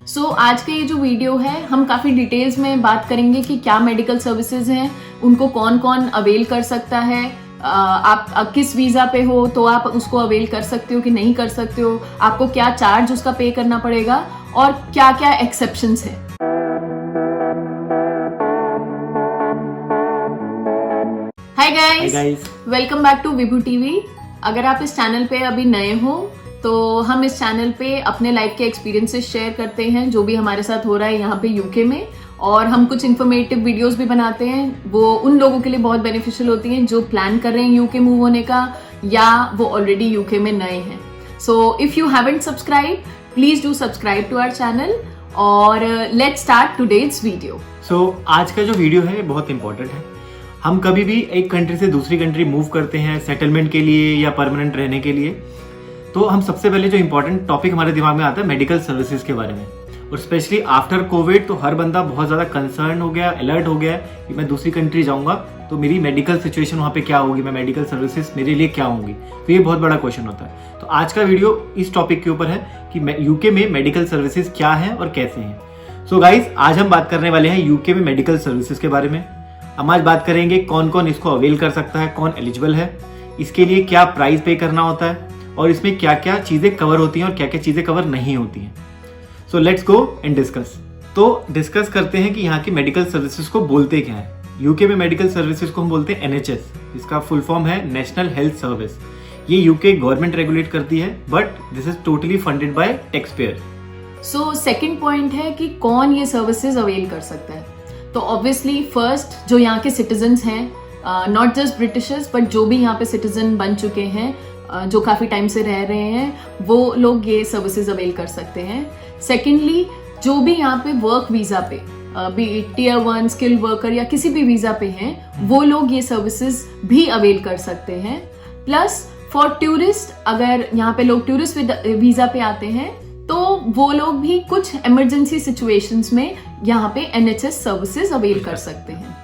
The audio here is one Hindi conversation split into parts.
आज का ये जो वीडियो है हम काफ़ी डिटेल्स में बात करेंगे कि क्या मेडिकल सर्विसेज हैं, उनको कौन कौन अवेल कर सकता है। आप किस वीज़ा पे हो तो आप उसको अवेल कर सकते हो कि नहीं कर सकते हो, आपको क्या चार्ज उसका पे करना पड़ेगा और क्या क्या एक्सेप्शंस है। Hi guys, welcome back to Vibhu TV. अगर आप इस चैनल पे अभी नए हो तो हम इस चैनल पे अपने लाइफ के एक्सपीरियंसेस शेयर करते हैं, जो भी हमारे साथ हो रहा है यहाँ पे यूके में, और हम कुछ इन्फॉर्मेटिव वीडियोस भी बनाते हैं। वो उन लोगों के लिए बहुत बेनिफिशियल होती हैं जो प्लान कर रहे हैं यूके मूव होने का या वो ऑलरेडी यूके में नए हैं। So if you haven't subscribe, please do subscribe to our channel और लेट्स स्टार्ट टुडेज वीडियो। आज का जो वीडियो है बहुत इंपॉर्टेंट है। हम कभी भी एक कंट्री से दूसरी कंट्री मूव करते हैं सेटलमेंट के लिए या परमानेंट रहने के लिए, तो हम सबसे पहले जो इम्पोर्टेंट टॉपिक हमारे दिमाग में आता है मेडिकल सर्विसेज के बारे में। और स्पेशली आफ्टर कोविड तो हर बंदा बहुत ज़्यादा कंसर्न हो गया, अलर्ट हो गया कि मैं दूसरी कंट्री जाऊंगा तो मेरी मेडिकल सिचुएशन वहाँ पे क्या होगी, मैं मेडिकल सर्विसेज मेरे लिए क्या होंगी। तो ये बहुत बड़ा क्वेश्चन होता है। तो आज का वीडियो इस टॉपिक के ऊपर है कि यूके में मेडिकल सर्विसेज क्या है और कैसे हैं। सो गाइज, आज हम बात करने वाले हैं यूके में मेडिकल सर्विसेज के बारे में। हम आज बात करेंगे कौन कौन इसको अवेल कर सकता है, कौन एलिजिबल है, इसके लिए क्या प्राइस पे करना होता है और इसमें क्या क्या चीजें कवर होती हैं और क्या क्या चीजें कवर नहीं होती हैं। So let's go and discuss. तो डिस्कस करते हैं कि यहाँ की मेडिकल सर्विसेज को बोलते क्या है। यूके में मेडिकल सर्विसेज को हम बोलते हैं NHS। इसका फुल फॉर्म है नेशनल हेल्थ सर्विस। ये यूके गवर्नमेंट रेगुलेट करती है, but this is totally funded by tax payer. So second point है कि कौन ये सर्विसेज अवेल कर सकता है। तो ऑब्वियसली फर्स्ट जो यहाँ के सिटीजन्स हैं, नॉट जस्ट ब्रिटिशर्स बट जो भी यहाँ पे सिटीजन बन चुके हैं, जो काफ़ी टाइम से रह रहे हैं, वो लोग ये सर्विसेज अवेल कर सकते हैं। सेकेंडली, जो भी यहाँ पे वर्क वीज़ा पे बी टियर 1 स्किल वर्कर या किसी भी वीज़ा पे हैं, वो लोग ये सर्विसेज भी अवेल कर सकते हैं। प्लस फॉर टूरिस्ट, अगर यहाँ पे लोग टूरिस्ट वीज़ा पे आते हैं तो वो लोग भी कुछ इमरजेंसी सिचुएशंस में यहाँ पे NHS सर्विसेज अवेल कर सकते हैं।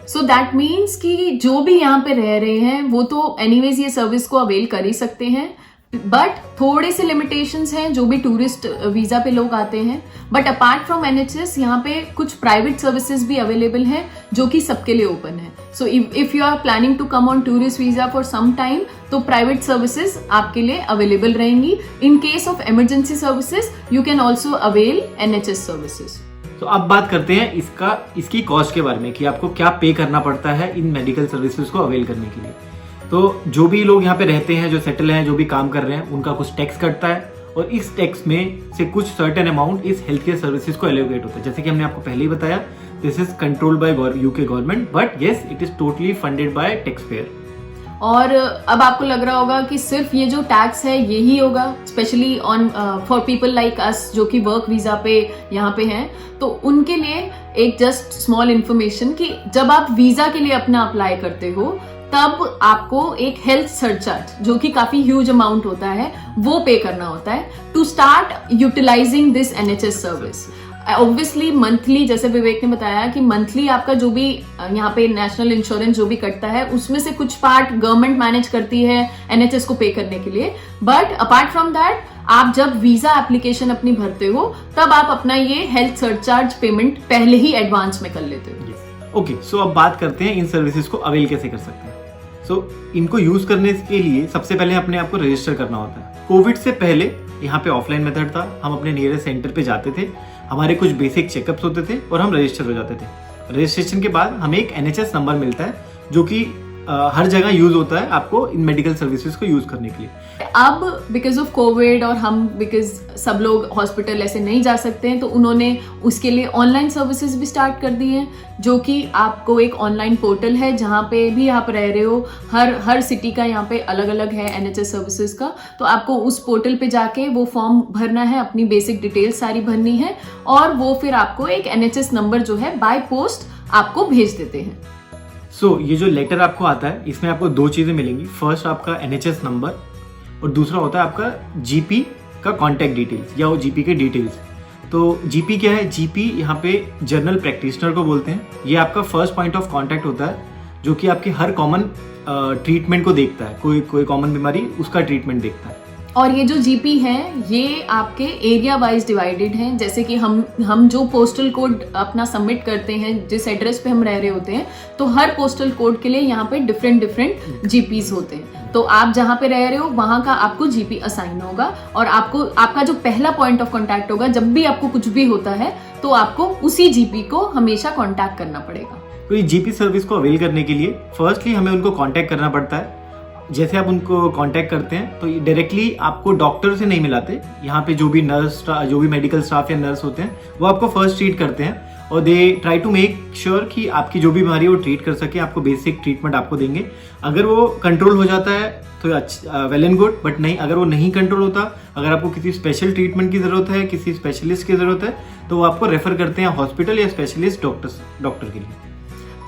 सो दैट मीन्स कि जो भी यहाँ पे रह रहे हैं वो तो एनीवेज ये सर्विस को अवेल कर ही सकते हैं, बट थोड़े से लिमिटेशंस हैं जो भी टूरिस्ट वीजा पे लोग आते हैं। बट अपार्ट फ्रॉम NHS यहाँ पे कुछ प्राइवेट सर्विसेज भी अवेलेबल हैं जो कि सबके लिए ओपन है। So if you are planning to come on tourist visa for some time, तो प्राइवेट सर्विसेज आपके लिए अवेलेबल रहेंगी। In case of emergency services you can also avail NHS services. तो अब बात करते हैं इसकी कॉस्ट के बारे में कि आपको क्या पे करना पड़ता है इन मेडिकल सर्विसेज को अवेल करने के लिए। तो जो भी लोग यहाँ पे रहते हैं, जो सेटल हैं, जो भी काम कर रहे हैं, उनका कुछ टैक्स कटता है और इस टैक्स में से कुछ सर्टेन अमाउंट इस हेल्थ केयर सर्विसेज को एलोकेट होता है। जैसे कि हमने आपको पहले ही बताया, this is controlled by UK government, but yes it is totally funded by tax payer. और अब आपको लग रहा होगा कि सिर्फ ये जो टैक्स है यही होगा, specially on for people like us जो कि वर्क वीजा पे यहाँ पे हैं, तो उनके लिए एक जस्ट स्मॉल इन्फॉर्मेशन कि जब आप वीजा के लिए अपना अप्लाई करते हो तब आपको एक हेल्थ सरचार्ज, जो कि काफी ह्यूज अमाउंट होता है, वो पे करना होता है to start utilizing this NHS service. Obviously monthly, जैसे विवेक ने बताया कि मंथली आपका जो भी यहाँ पे नेशनल इंश्योरेंस जो भी कटता है उसमें से कुछ पार्ट गवर्नमेंट मैनेज करती है NHS को पे करने के लिए। बट अपार्ट फ्रॉम दैट, आप जब वीजा एप्लीकेशन अपनी भरते हो तब आप अपना ये हेल्थ सरचार्ज पेमेंट पहले ही एडवांस में कर लेते हो। ओके, सो अब बात करते हैं इन सर्विसेज को अवेल कैसे कर सकते हैं। सो इनको यूज करने के लिए सबसे पहले अपने आप को रजिस्टर करना होता है। कोविड से पहले यहाँ पे ऑफलाइन मेथड था, हम अपने नियरेस्ट सेंटर पे जाते थे, हमारे कुछ बेसिक चेकअप्स होते थे और हम रजिस्टर हो जाते थे। रजिस्ट्रेशन के बाद हमें एक NHS नंबर मिलता है जो कि हर जगह यूज होता है आपको इन मेडिकल सर्विसेज को यूज करने के लिए। अब बिकॉज ऑफ कोविड और बिकॉज सब लोग हॉस्पिटल ऐसे नहीं जा सकते हैं, तो उन्होंने उसके लिए ऑनलाइन सर्विसेज भी स्टार्ट कर दी हैं, जो कि आपको एक ऑनलाइन पोर्टल है जहाँ पे भी आप रह रहे हो, हर सिटी का यहाँ पे अलग अलग है NHS सर्विसेज का। तो आपको उस पोर्टल पे जाके वो फॉर्म भरना है, अपनी बेसिक डिटेल्स सारी भरनी है और वो फिर आपको एक NHS नंबर जो है बाय पोस्ट आपको भेज देते हैं। ये जो लेटर आपको आता है इसमें आपको दो चीजें मिलेंगी। फर्स्ट आपका NHS नंबर और दूसरा होता है आपका GP का कॉन्टैक्ट डिटेल्स या वो GP के डिटेल्स। तो GP क्या है? GP यहाँ पे जनरल प्रैक्टिशनर को बोलते हैं। ये आपका फर्स्ट पॉइंट ऑफ कॉन्टैक्ट होता है जो कि आपके हर कॉमन ट्रीटमेंट को देखता है। कोई कॉमन बीमारी उसका ट्रीटमेंट देखता है। और ये जो जीपी हैं ये आपके एरिया वाइज डिवाइडेड हैं। जैसे कि हम जो पोस्टल कोड अपना सबमिट करते हैं, जिस एड्रेस पे हम रह रहे होते हैं, तो हर पोस्टल कोड के लिए यहाँ पे डिफरेंट जीपीज होते हैं। तो आप जहाँ पे रह रहे हो वहाँ का आपको जीपी असाइन होगा और आपका जो पहला पॉइंट ऑफ कॉन्टैक्ट होगा, जब भी आपको कुछ भी होता है तो आपको उसी जीपी को हमेशा कॉन्टैक्ट करना पड़ेगा। तो ये जीपी सर्विस को अवेल करने के लिए फर्स्टली हमें उनको कांटेक्ट करना पड़ता है। जैसे आप उनको कांटेक्ट करते हैं तो डायरेक्टली आपको डॉक्टर से नहीं मिलाते। यहाँ पे जो भी मेडिकल स्टाफ या नर्स होते हैं वो आपको फर्स्ट ट्रीट करते हैं और they try to make sure कि आपकी जो भी बीमारी है वो ट्रीट कर सके, आपको बेसिक ट्रीटमेंट आपको देंगे। अगर वो कंट्रोल हो जाता है तो वेल एंड गुड, बट नहीं, अगर वो नहीं कंट्रोल होता, अगर आपको किसी स्पेशल ट्रीटमेंट की जरूरत है, किसी स्पेशलिस्ट की जरूरत है, तो वो आपको रेफर करते हैं हॉस्पिटल या स्पेशलिस्ट डॉक्टर के लिए।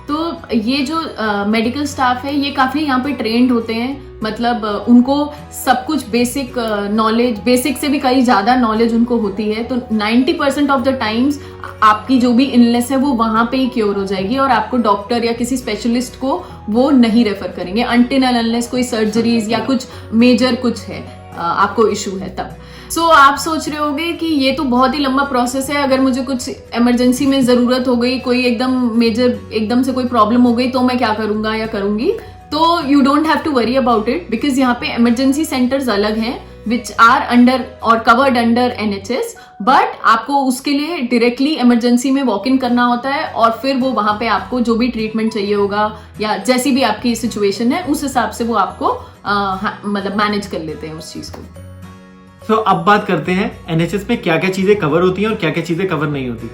तो ये जो मेडिकल स्टाफ है ये काफी यहाँ पे ट्रेंड होते हैं, मतलब उनको सब कुछ बेसिक नॉलेज, बेसिक से भी कहीं ज्यादा नॉलेज उनको होती है। तो 90% ऑफ द टाइम्स आपकी जो भी इलनेस है वो वहां पे ही क्योर हो जाएगी और आपको डॉक्टर या किसी स्पेशलिस्ट को वो नहीं रेफर करेंगे अनटिल एंड अनलेस कोई सर्जरीज या कुछ मेजर कुछ है, आपको इशू है तब। सो आप सोच रहे होगे कि ये तो बहुत ही लंबा प्रोसेस है, अगर मुझे कुछ इमरजेंसी में जरूरत हो गई, कोई एकदम मेजर एकदम से कोई प्रॉब्लम हो गई तो मैं क्या करूंगा या करूंगी। तो you don't have to worry about it, because यहाँ पे इमरजेंसी सेंटर्स अलग हैं विच आर अंडर और कवर्ड अंडर NHS, बट आपको उसके लिए डायरेक्टली इमरजेंसी में वॉक इन करना होता है और फिर वो वहां पे आपको जो भी ट्रीटमेंट चाहिए होगा या जैसी भी आपकी सिचुएशन है उस हिसाब से वो आपको मतलब मैनेज कर लेते हैं उस चीज को। तो अब बात करते हैं NHS में क्या क्या चीजें कवर होती हैं और क्या क्या चीजें कवर नहीं होती।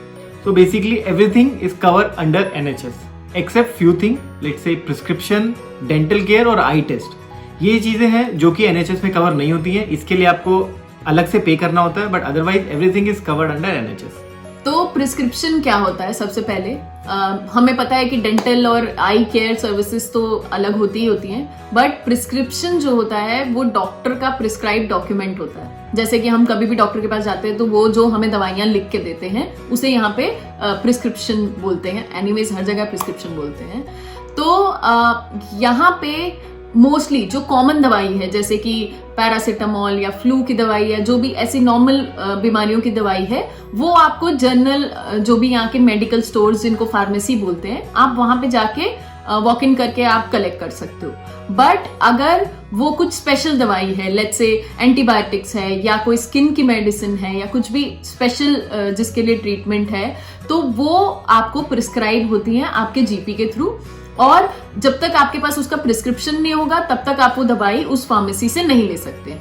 तो basically everything is cover under NHS except few thing, let's say prescription, dental care और आई टेस्ट। ये चीजें हैं जो कि NHS में कवर नहीं होती हैं, इसके लिए आपको अलग से पे करना होता है, but otherwise everything is covered under NHS। तो प्रिस्क्रिप्शन क्या होता है? सबसे पहले हमें पता है कि डेंटल और आई केयर सर्विसेज तो अलग होती ही होती हैं, बट प्रिस्क्रिप्शन जो होता है वो डॉक्टर का प्रिस्क्राइब डॉक्यूमेंट होता है। जैसे कि हम कभी भी डॉक्टर के पास जाते हैं तो वो जो हमें दवाइयां लिख के देते हैं उसे यहाँ पे प्रिस्क्रिप्शन बोलते हैं। एनीवेज हर जगह प्रिस्क्रिप्शन बोलते हैं। तो यहाँ पे मोस्टली जो कॉमन दवाई है, जैसे कि पैरासिटामोल या फ्लू की दवाई है, जो भी ऐसी नॉर्मल बीमारियों की दवाई है, वो आपको जनरल जो भी यहाँ के मेडिकल स्टोर्स जिनको फार्मेसी बोलते हैं, आप वहां पे जाके वॉक इन करके आप कलेक्ट कर सकते हो। बट अगर वो कुछ स्पेशल दवाई है, लेट्स से एंटीबायोटिक्स है या कोई स्किन की मेडिसिन है या कुछ भी स्पेशल जिसके लिए ट्रीटमेंट है, तो वो आपको प्रिस्क्राइब होती है आपके जीपी के थ्रू, और जब तक आपके पास उसका प्रिस्क्रिप्शन नहीं होगा तब तक आप वो दवाई उस फार्मेसी से नहीं ले सकते।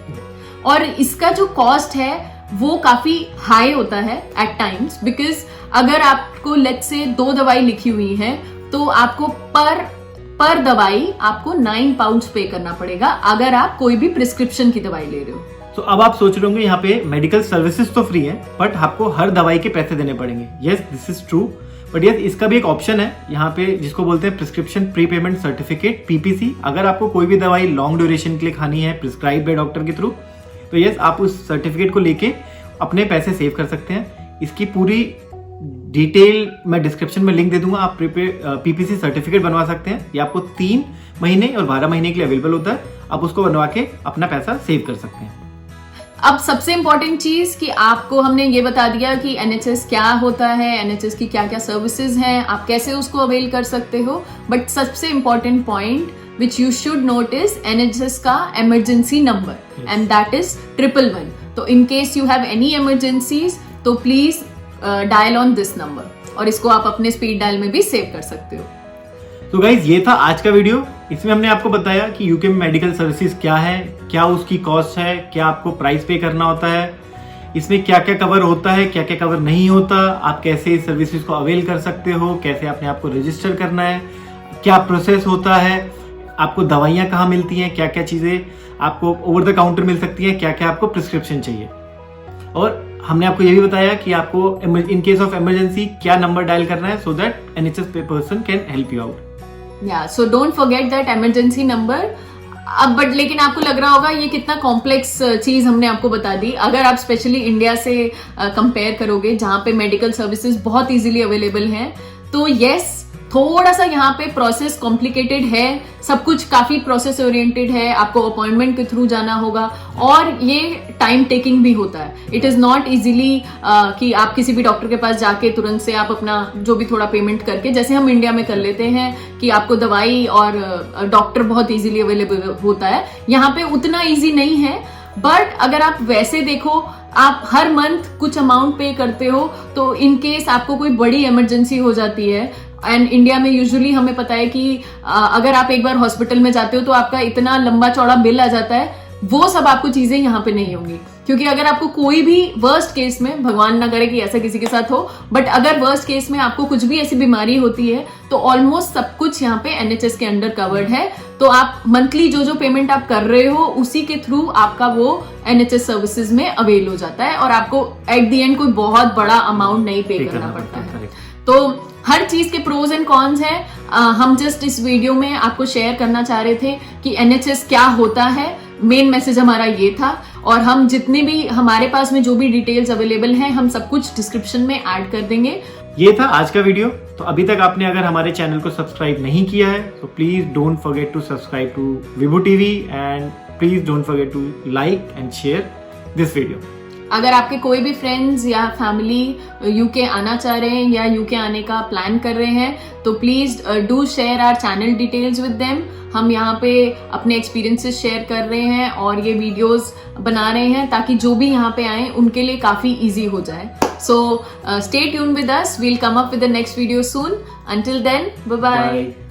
और इसका जो कॉस्ट है वो काफी हाई होता है एट टाइम्स, बिकॉज अगर आपको लेट्स से 2 दवाई लिखी हुई है तो आपको पर दवाई आपको 9 पाउंड्स पे करना पड़ेगा अगर आप कोई भी प्रिस्क्रिप्शन की दवाई ले रहे हो। तो अब आप सोच रहे होंगे यहाँ पे मेडिकल सर्विसेज तो फ्री है, बट आपको हर दवाई के पैसे देने पड़ेंगे। Yes, this is true, but yes इसका भी एक ऑप्शन है यहाँ पे जिसको बोलते हैं prescription pre payment certificate, PPC। अगर आपको कोई भी दवाई लॉन्ग ड्यूरेशन के लिए खानी है प्रिस्क्राइब बाय डॉक्टर के थ्रू, तो यस आप उस सर्टिफिकेट को लेके अपने पैसे सेव कर सकते हैं। इसकी पूरी डिटेल मैं डिस्क्रिप्शन में लिंक दे दूंगा, आप PPC सर्टिफिकेट बनवा सकते हैं। ये आपको 3 महीने और 12 महीने के लिए अवेलेबल होता है। आप उसको बनवा के अपना पैसा सेव कर सकते हैं। अब सबसे इंपॉर्टेंट चीज कि आपको हमने ये बता दिया कि NHS क्या होता है, NHS की क्या क्या सर्विसेज हैं, आप कैसे उसको अवेल कर सकते हो, बट सबसे important point which you should note is NHS का emergency number, and that is 111। तो in case you have any emergencies तो please dial on this number, और इसको आप अपने स्पीड डायल में भी सेव कर सकते हो। तो गाइज ये था आज का वीडियो। इसमें हमने आपको बताया कि यूके में मेडिकल सर्विसेज क्या है, क्या उसकी कॉस्ट है, क्या आपको प्राइस पे करना होता है, इसमें क्या क्या कवर होता है, क्या क्या कवर नहीं होता, आप कैसे इस सर्विसेज को अवेल कर सकते हो, कैसे अपने आप को रजिस्टर करना है, क्या प्रोसेस होता है, आपको दवाइयाँ कहाँ मिलती हैं, क्या क्या चीज़ें आपको ओवर द काउंटर मिल सकती हैं, क्या क्या आपको प्रिस्क्रिप्शन चाहिए, और हमने आपको ये भी बताया कि आपको इन केस ऑफ इमरजेंसी क्या नंबर डायल करना है so that NHS person can help you out. या so don't forget that emergency number. अब बट लेकिन आपको लग रहा होगा ये कितना कॉम्प्लेक्स चीज हमने आपको बता दी। अगर आप स्पेशली इंडिया से कंपेयर करोगे जहां पे मेडिकल सर्विसेज बहुत इजीली अवेलेबल हैं, तो यस थोड़ा सा यहाँ पे प्रोसेस कॉम्प्लिकेटेड है, सब कुछ काफी प्रोसेस ओरिएंटेड है, आपको अपॉइंटमेंट के थ्रू जाना होगा और ये टाइम टेकिंग भी होता है। इट इज नॉट इजीली कि आप किसी भी डॉक्टर के पास जाके तुरंत से आप अपना जो भी थोड़ा पेमेंट करके, जैसे हम इंडिया में कर लेते हैं कि आपको दवाई और डॉक्टर बहुत इजीली अवेलेबल होता है, यहाँ पे उतना इजी नहीं है। बट अगर आप वैसे देखो, आप हर मंथ कुछ अमाउंट पे करते हो, तो इन केस आपको कोई बड़ी इमरजेंसी हो जाती है, एंड इंडिया में यूजुअली हमें पता है कि अगर आप एक बार हॉस्पिटल में जाते हो तो आपका इतना लंबा चौड़ा बिल आ जाता है, वो सब आपको चीजें यहाँ पे नहीं होंगी। क्योंकि अगर आपको कोई भी वर्स्ट केस में, भगवान ना करे कि ऐसा किसी के साथ हो, बट अगर वर्स्ट केस में आपको कुछ भी ऐसी बीमारी होती है तो ऑलमोस्ट सब कुछ यहाँ पे NHS के अंडर कवर्ड है। तो आप मंथली जो पेमेंट आप कर रहे हो उसी के थ्रू आपका वो NHS सर्विसेज में अवेल हो जाता है और आपको एट द एंड कोई बहुत बड़ा अमाउंट नहीं पे करना पड़ता है। तो हर चीज के प्रोज एंड कॉन्स हैं। हम जस्ट इस वीडियो में आपको शेयर करना चाह रहे थे कि NHS क्या होता है, मेन मैसेज हमारा ये था। और हम जितने भी हमारे पास में जो भी डिटेल्स अवेलेबल हैं, हम सब कुछ डिस्क्रिप्शन में ऐड कर देंगे। ये था आज का वीडियो। तो अभी तक आपने अगर हमारे चैनल को सब्सक्राइब नहीं किया है तो please don't forget to subscribe to Vibhu TV and please don't forget to like and share this video. अगर आपके कोई भी फ्रेंड्स या फैमिली यूके आना चाह रहे हैं या यूके आने का प्लान कर रहे हैं तो please do share our channel details with them. हम यहाँ पे अपने एक्सपीरियंसेस शेयर कर रहे हैं और ये वीडियोस बना रहे हैं ताकि जो भी यहाँ पे आए उनके लिए काफी इजी हो जाए। So stay tune with us, we'll come up with the next video soon. Until then, bye bye.